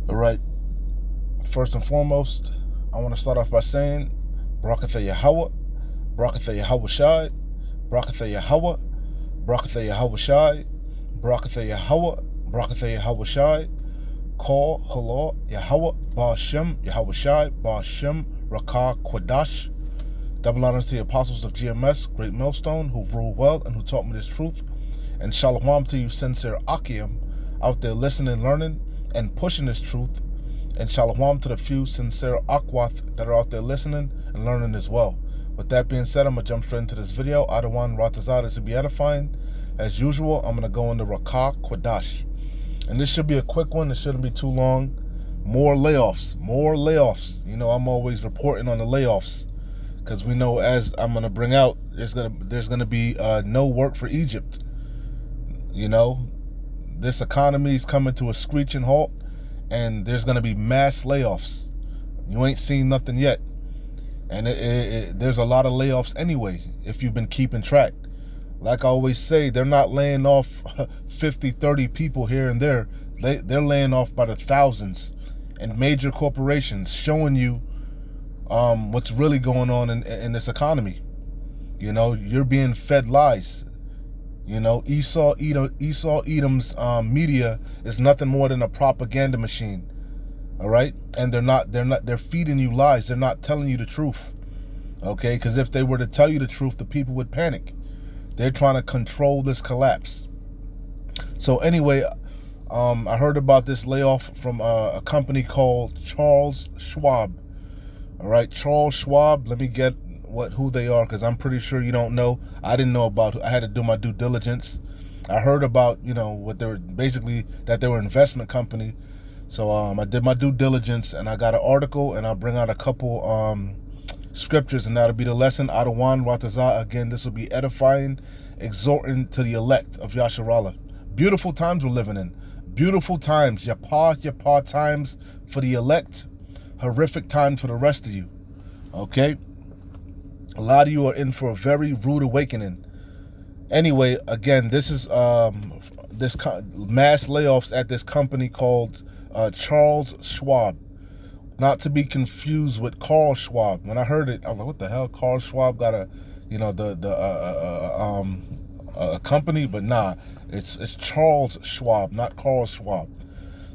All right. First and foremost, I want to start off by saying, Barakatha Yahweh, Barakatha Yahweh Shai, Barakatha Yahweh, Barakatha Yahweh Shai, Barakatha Yahweh, Barakatha Yahweh Shai, Call Halal Yahweh, Ba'ashem, Yahweh Shai, Ba'ashem, Rakah Quadash. Double honors to the apostles of GMS, Great Millstone, who rule well and who taught me this truth. And shalom to you sincere Akim out there listening, learning, and pushing this truth. And shalom to the few sincere Akwath that are out there listening and learning as well. With that being said, I'm going to jump straight into this video. Adawan Ratazad is to be edifying. As usual, I'm going to go into Rakah Quadash. And this should be a quick one. It shouldn't be too long. More layoffs. More layoffs. You know, I'm always reporting on the layoffs. Because we know, as I'm going to bring out, there's gonna be no work for Egypt. You know, this economy is coming to a screeching halt. And there's going to be mass layoffs. You ain't seen nothing yet. And there's a lot of layoffs anyway, if you've been keeping track. Like I always say, they're not laying off 50, 30 people here and there. They're laying off by the thousands. And major corporations showing you what's really going on in this economy. You know, you're being fed lies. You know, Esau Edom's media is nothing more than a propaganda machine. All right, and they're feeding you lies. They're not telling you the truth. Okay, because if they were to tell you the truth, the people would panic. They're trying to control this collapse. So anyway, I heard about this layoff from a company called Charles Schwab. All right, Charles Schwab. Let me get who they are, because I'm pretty sure you don't know. I didn't know about. I had to do my due diligence. I heard about, you know, what they were basically, that they were an investment company. So I did my due diligence, and I got an article, and I'll bring out a couple scriptures, and that'll be the lesson. Adawan Ratazah. Again, this will be edifying, exhorting to the elect of Yasharallah. Beautiful times we're living in. Beautiful times. Yapar times for the elect. Horrific times for the rest of you. Okay? A lot of you are in for a very rude awakening. Anyway, again, this is this mass layoffs at this company called Charles Schwab. Not to be confused with Carl Schwab. When I heard it, I was like, "What the hell? Carl Schwab got a, you know, a company?" But nah, it's Charles Schwab, not Carl Schwab.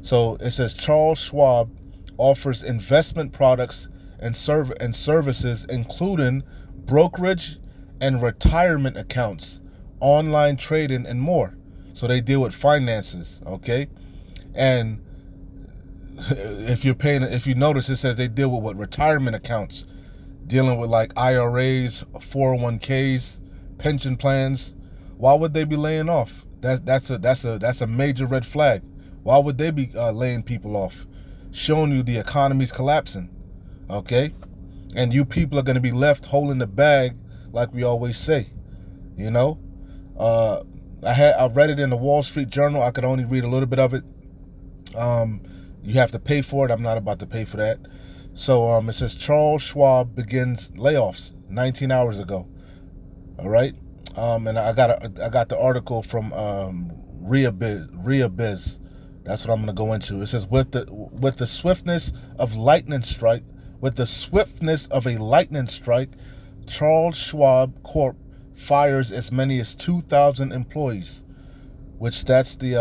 So it says Charles Schwab offers investment products and services, including brokerage and retirement accounts, online trading, and more. So they deal with finances, okay? And if you notice, it says they deal with retirement accounts, dealing with like IRAs, 401ks, pension plans. Why would they be laying off? That's a major red flag. Why would they be laying people off? Showing you the economy's collapsing, okay? And you people are going to be left holding the bag, like we always say. You know, I read it in the Wall Street Journal. I could only read a little bit of it. You have to pay for it. I'm not about to pay for that. So it says Charles Schwab begins layoffs 19 hours ago. All right, and I got the article from Reabiz. That's what I'm going to go into. It says with the swiftness of lightning strike. With the swiftness of a lightning strike, Charles Schwab Corp fires as many as 2,000 employees, which that's the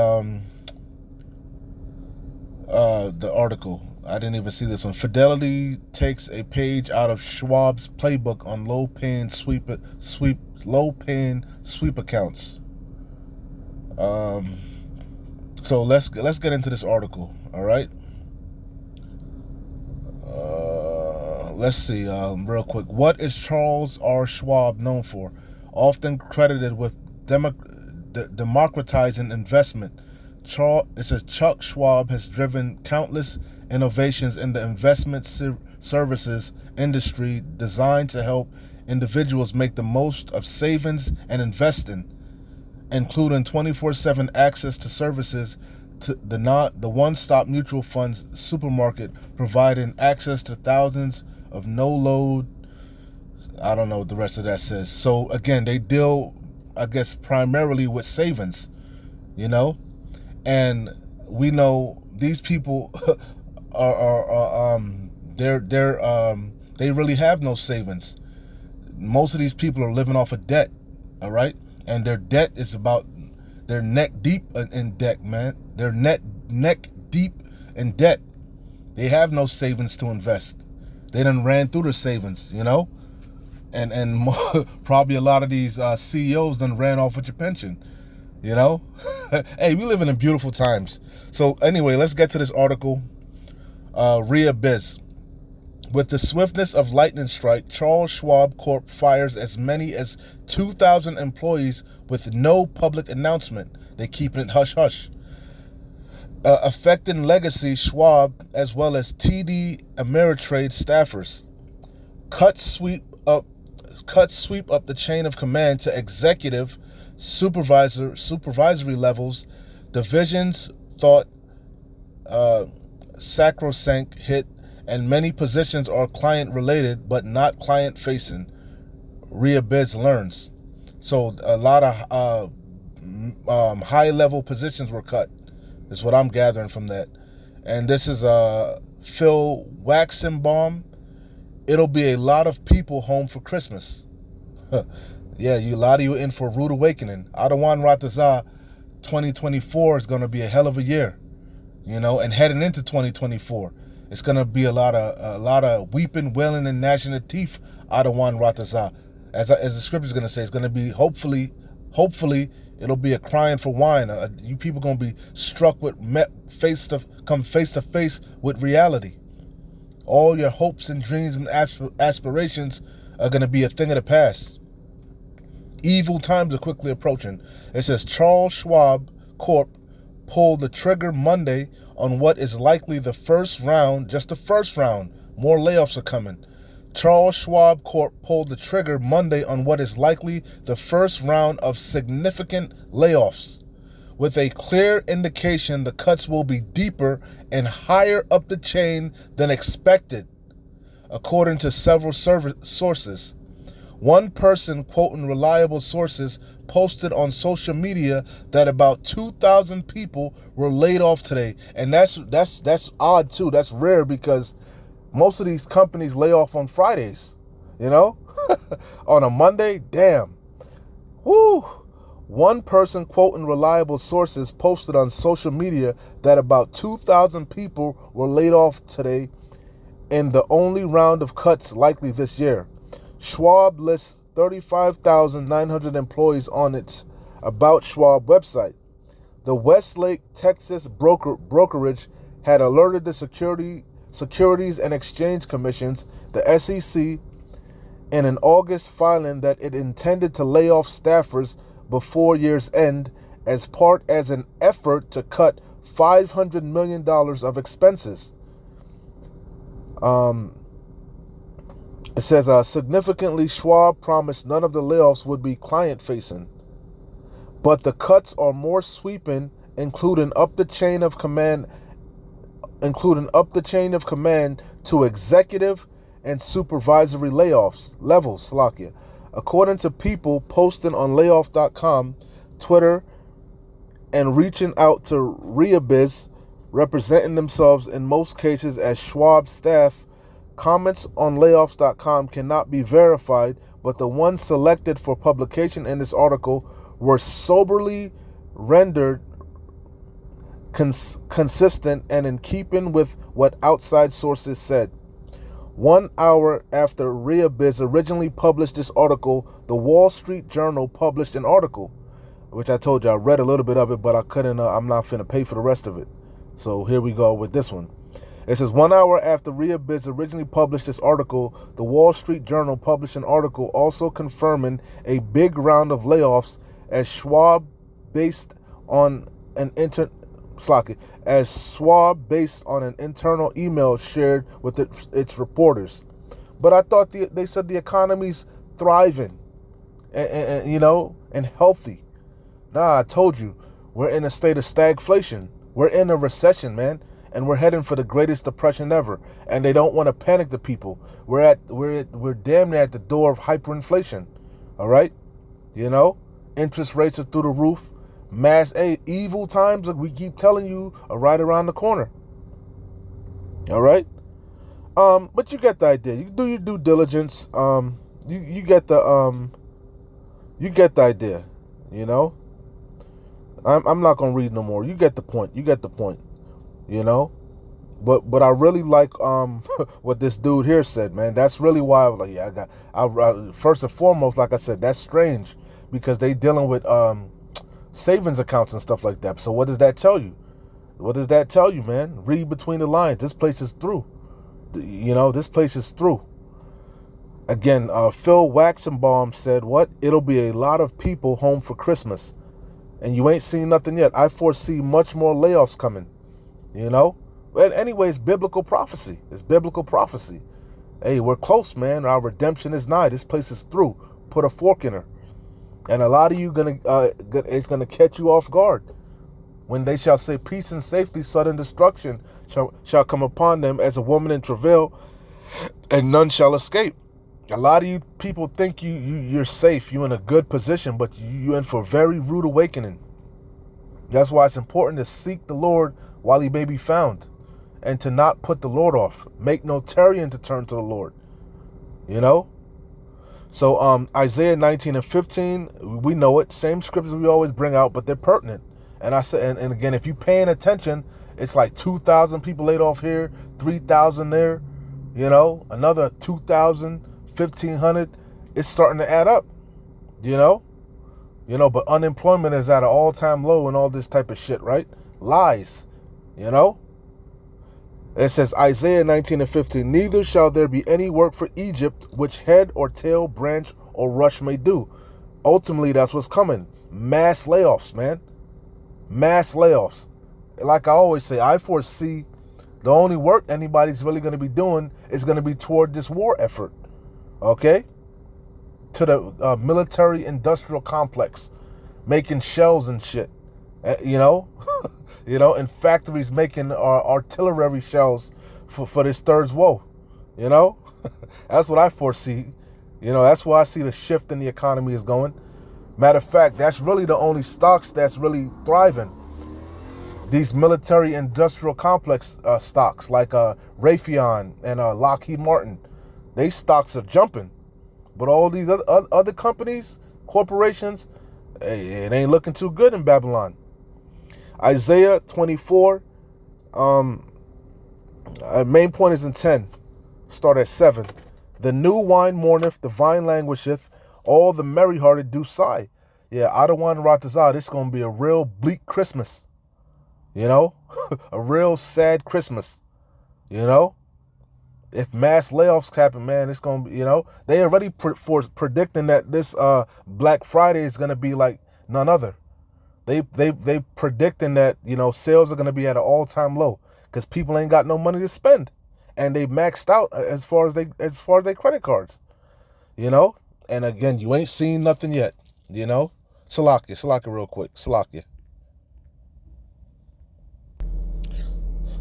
article. I didn't even see this one. Fidelity takes a page out of Schwab's playbook on low-paying sweep accounts. So let's get into this article. All right. Let's see, real quick. What is Charles R. Schwab known for? Often credited with democratizing investment, it says Chuck Schwab has driven countless innovations in the investment services industry designed to help individuals make the most of savings and investing, including 24/7 access to services to the one-stop mutual funds supermarket, providing access to thousands of no-load. I don't know what the rest of that says. So again, they deal, I guess, primarily with savings, you know, and we know these people they really have no savings. Most of these people are living off of debt, all right? And their debt is about, they're neck deep in debt, man. They're neck deep in debt. They have no savings to invest. They done ran through their savings, you know? And probably a lot of these CEOs done ran off with your pension, you know? Hey, we living in beautiful times. So anyway, let's get to this article. Rhea Biz. With the swiftness of lightning strike, Charles Schwab Corp fires as many as 2,000 employees with no public announcement. They keeping it hush-hush. Affecting legacy Schwab as well as TD Ameritrade staffers. Cuts sweep up the chain of command to executive, supervisory levels. Divisions thought sacrosanct hit, and many positions are client-related but not client-facing, Rhea Biz learns. So a lot of high-level positions were cut, is what I'm gathering from that. And this is Phil Waxenbaum. It'll be a lot of people home for Christmas. Yeah, a lot of you in for a rude awakening. Adawan Ratazah, 2024 is going to be a hell of a year, you know, and heading into 2024. It's gonna be a lot of weeping, wailing, and gnashing of teeth out of one Ratazah. As the scripture is gonna say, it's gonna be hopefully it'll be a crying for wine. You people gonna be struck with face to face with reality. All your hopes and dreams and aspirations are gonna be a thing of the past. Evil times are quickly approaching. It says Charles Schwab Corp pulled the trigger Monday on what is likely the first round, just the first round. More layoffs are coming. Charles Schwab Corp pulled the trigger Monday on what is likely the first round of significant layoffs, with a clear indication the cuts will be deeper and higher up the chain than expected, according to several sources. One person, quoting reliable sources, posted on social media that about 2,000 people were laid off today. And that's odd too. That's rare because most of these companies lay off on Fridays, you know? On a Monday, damn. Woo! One person, quoting reliable sources, posted on social media that about 2,000 people were laid off today in the only round of cuts likely this year. Schwab lists 35,900 employees on its About Schwab website. The Westlake, Texas brokerage had alerted the Securities and Exchange Commissions, the SEC, in an August filing that it intended to lay off staffers before year's end as an effort to cut $500 million of expenses. It says, significantly, Schwab promised none of the layoffs would be client-facing, but the cuts are more sweeping, including up the chain of command to executive and supervisory levels. According to people posting on layoff.com, Twitter, and reaching out to Rhea Biz, representing themselves in most cases as Schwab staff. Comments on layoffs.com cannot be verified, but the ones selected for publication in this article were soberly rendered consistent and in keeping with what outside sources said. 1 hour after Rhea Biz originally published this article, the Wall Street Journal published an article, which I told you I read a little bit of it, but I couldn't. I'm not finna pay for the rest of it. So here we go with this one. It says 1 hour after Rhea Biz originally published this article, the Wall Street Journal published an article also confirming a big round of layoffs as Schwab based on an internal email shared with its reporters. But I thought they said the economy's thriving and you know, and healthy. Nah, I told you, we're in a state of stagflation. We're in a recession, man. And we're heading for the greatest depression ever. And they don't want to panic the people. We're damn near at the door of hyperinflation. All right? You know? Interest rates are through the roof. Evil times, like we keep telling you, are right around the corner. All right. But you get the idea. You do your due diligence. You get the idea. You know. I'm not gonna read no more. You get the point. You get the point. You know. But I really like what this dude here said, man. That's really why I was like, yeah, I first and foremost, like I said, that's strange because they dealing with savings accounts and stuff like that. So what does that tell you? What does that tell you, man? Read between the lines. This place is through. You know, this place is through. Again, Phil Waxenbaum said, what? It'll be a lot of people home for Christmas. And you ain't seen nothing yet. I foresee much more layoffs coming. You know? But anyways, biblical prophecy. It's biblical prophecy. Hey, we're close, man. Our redemption is nigh. This place is through. Put a fork in her. And a lot of you it's gonna catch you off guard. When they shall say peace and safety, sudden destruction shall come upon them as a woman in travail, and none shall escape. A lot of you people think you're safe, you're in a good position, but you're in for a very rude awakening. That's why it's important to seek the Lord while he may be found, and to not put the Lord off. Make no tarrying to turn to the Lord. You know? So Isaiah 19 and 15, we know it. Same scriptures we always bring out, but they're pertinent. And I said, and again, if you're paying attention, it's like 2,000 people laid off here, 3,000 there, you know, another 2,000, 1,500. It's starting to add up, you know, but unemployment is at an all-time low and all this type of shit, right? Lies, you know. It says Isaiah 19 and 15, neither shall there be any work for Egypt which head or tail, branch or rush may do. Ultimately, that's what's coming. Mass layoffs, man. Mass layoffs. Like I always say, I foresee the only work anybody's really going to be doing is going to be toward this war effort. Okay? To the military industrial complex. Making shells and shit. You know? In factories making artillery shells for this third woe. You know? That's what I foresee. That's where I see the shift in the economy is going. Matter of fact, that's really the only stocks that's really thriving. These military industrial complex stocks like Raytheon and Lockheed Martin. They stocks are jumping. But all these other companies, corporations, it ain't looking too good in Babylon. Isaiah 24, main point is in 10. Start at 7. The new wine mourneth, the vine languisheth, all the merry-hearted do sigh. Yeah, Adawan Ratazah, this is going to be a real bleak Christmas. A real sad Christmas. If mass layoffs happen, man, it's going to be, they already predicting that this Black Friday is going to be like none other. They predicting that, sales are going to be at an all-time low because people ain't got no money to spend. And they maxed out as far as their credit cards. And again, you ain't seen nothing yet. Salakia real quick. Salakia.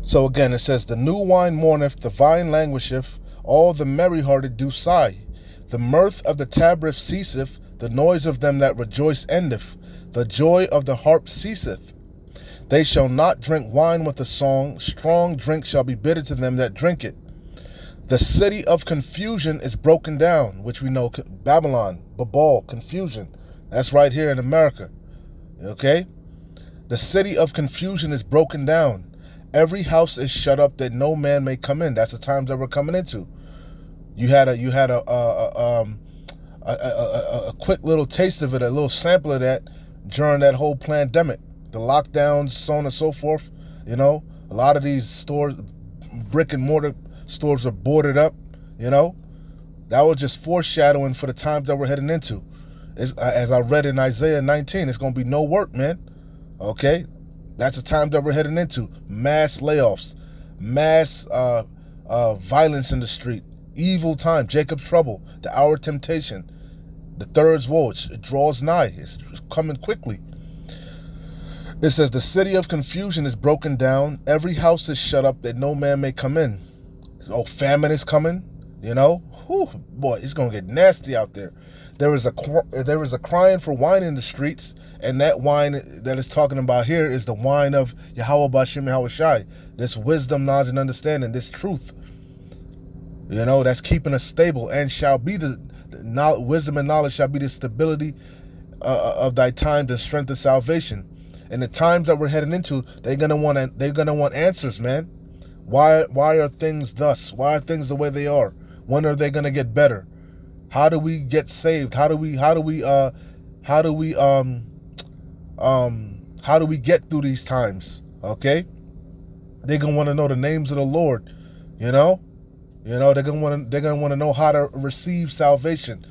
So again, it says, the new wine mourneth, the vine languisheth, all the merry-hearted do sigh. The mirth of the tabrets ceaseth, the noise of them that rejoice endeth. The joy of the harp ceaseth. They shall not drink wine with a song, strong drink shall be bitter to them that drink it. The city of confusion is broken down, which we know, Babylon, Babel, confusion. That's right here in America. Okay? The city of confusion is broken down. Every house is shut up that no man may come in. That's the times that we're coming into. You had a quick little taste of it, a little sample of that during that whole pandemic. The lockdowns, so on and so forth. A lot of these stores, brick and mortar stores are boarded up. That was just foreshadowing for the times that we're heading into. As I read in Isaiah 19, it's going to be no work, man. Okay? That's the time that we're heading into. Mass layoffs. Mass violence in the street. Evil time. Jacob's trouble. The hour of temptation. The third woe. It draws nigh. It's coming quickly. It says, the city of confusion is broken down. Every house is shut up that no man may come in. Oh, famine is coming. Whew, boy, it's going to get nasty out there. There is a crying for wine in the streets, and that wine that it's talking about here is the wine of Yahweh Bashem Yahweh Shai. This wisdom, knowledge, and understanding, this truth, that's keeping us stable, and shall be the wisdom and knowledge shall be the stability of thy times and strength of salvation. And the times that we're heading into, they're gonna want answers, man. Why are things thus? Why are things the way they are? When are they gonna get better? How do we get saved? How do we get through these times? Okay? They're gonna want to know the names of the Lord, they're gonna want to know how to receive salvation,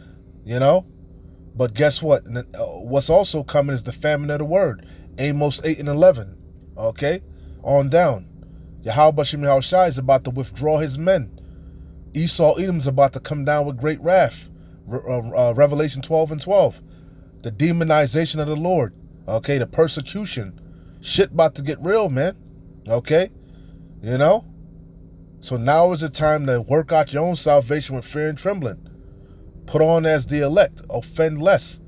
But guess what? What's also coming is the famine of the word. Amos 8:11. Okay? On down. Yahweh Bashem Yahweh Shai is about to withdraw his men. Esau Edom's about to come down with great wrath. Revelation 12:12. The demonization of the Lord. Okay? The persecution. Shit about to get real, man. Okay? So now is the time to work out your own salvation with fear and trembling. Put on as the elect. Offend less.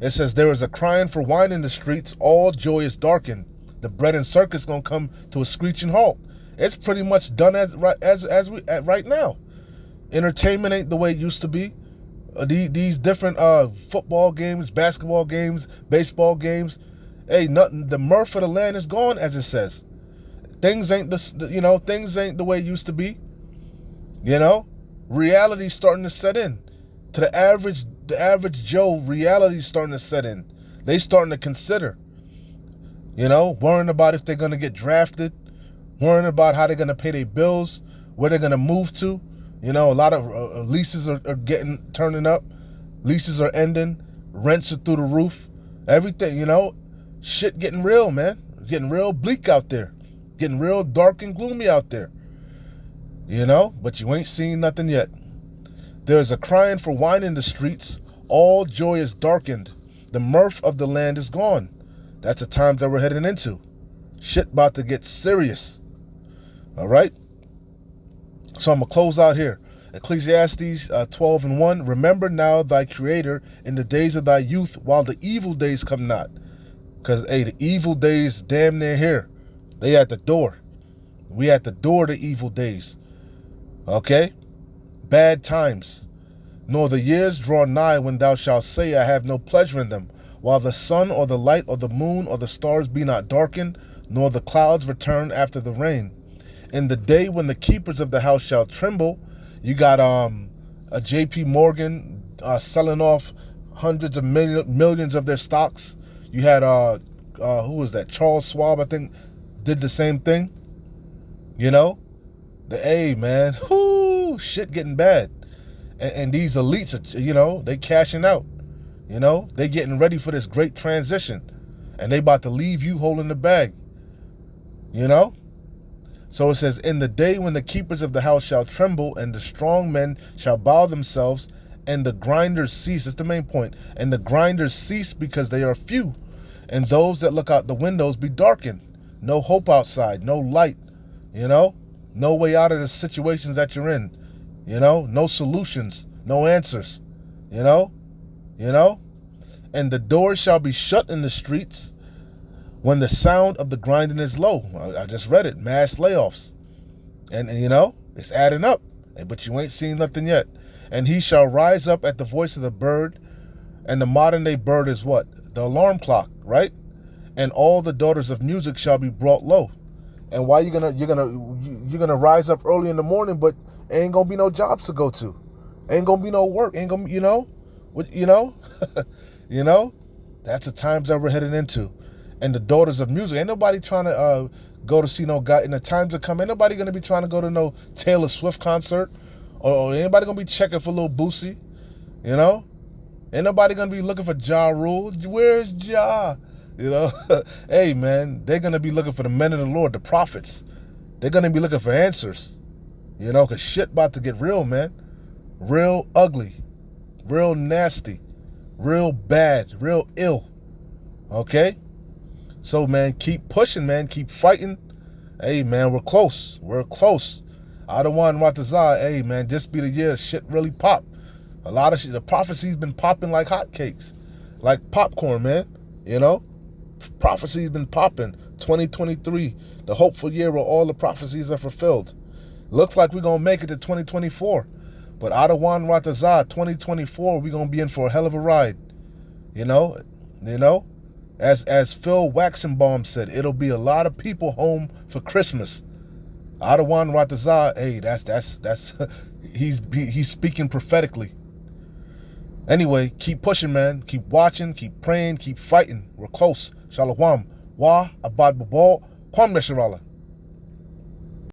It says, there is a crying for wine in the streets. All joy is darkened. The bread and circus going to come to a screeching halt. It's pretty much done as right now. Entertainment ain't the way it used to be. These different football games, basketball games, baseball games. Hey, nothing. The mirth of the land is gone, as it says. Things ain't things ain't the way it used to be. Reality's starting to set in. To the average Joe, reality's starting to set in. They starting to consider, worrying about if they're gonna get drafted, worrying about how they're gonna pay their bills, where they're gonna move to. A lot of leases are turning up, leases are ending, rents are through the roof, everything. Shit getting real, man. Getting real bleak out there. Getting real dark and gloomy out there. But you ain't seen nothing yet. There's a crying for wine in the streets. All joy is darkened. The mirth of the land is gone. That's the times that we're heading into. Shit about to get serious. All right? So I'm going to close out here. Ecclesiastes 12:1. Remember now thy Creator in the days of thy youth, while the evil days come not. Because, the evil days damn near here. They at the door. We at the door to evil days. Okay? Bad times. Nor the years draw nigh when thou shalt say, I have no pleasure in them, while the sun or the light or the moon or the stars be not darkened, nor the clouds return after the rain. In the day when the keepers of the house shall tremble, you got a J.P. Morgan selling off hundreds of millions of their stocks. You had who was that? Charles Schwab, I think, did the same thing. Man, shit getting bad. And these elites are, they cashing out. They getting ready for this great transition. And they about to leave you holding the bag. So it says, in the day when the keepers of the house shall tremble, and the strong men shall bow themselves, and the grinders cease. That's the main point. And the grinders cease because they are few. And those that look out the windows be darkened. No hope outside, no light, no way out of the situations that you're in, no solutions, no answers, and the doors shall be shut in the streets when the sound of the grinding is low. I just read it, mass layoffs, and it's adding up, but you ain't seen nothing yet. And he shall rise up at the voice of the bird, and the modern day bird is what? The alarm clock, right? And all the daughters of music shall be brought low. And why you're gonna rise up early in the morning, but ain't gonna be no jobs to go to, ain't gonna be no work, ain't gonna that's the times that we're heading into. And the daughters of music, ain't nobody trying to go to see no guy in the times to come. Ain't nobody gonna be trying to go to no Taylor Swift concert, or anybody gonna be checking for Lil Boosie, Ain't nobody gonna be looking for Ja Rule. Where's Ja? Hey man, they're gonna be looking for the men of the Lord, the prophets. They're gonna be looking for answers. Cause shit about to get real, man. Real ugly, real nasty, real bad, real ill. Okay? So man, keep pushing, man, keep fighting. Hey man, we're close. We're close. Adawan Ratazah, hey man, this be the year shit really pop. A lot of shit. The prophecy's been popping like hotcakes, like popcorn, man. You know, prophecy's been popping. 2023, the hopeful year where all the prophecies are fulfilled. Looks like we're gonna make it to 2024, but Adawan Ratazah, 2024, we're gonna be in for a hell of a ride. You know, as Phil Waxenbaum said, it'll be a lot of people home for Christmas. Adawan Ratazah, hey, that's he's speaking prophetically. Anyway, keep pushing, man. Keep watching, keep praying, keep fighting. We're close. Shalom. Wa abad babal. Kwam Mesharala.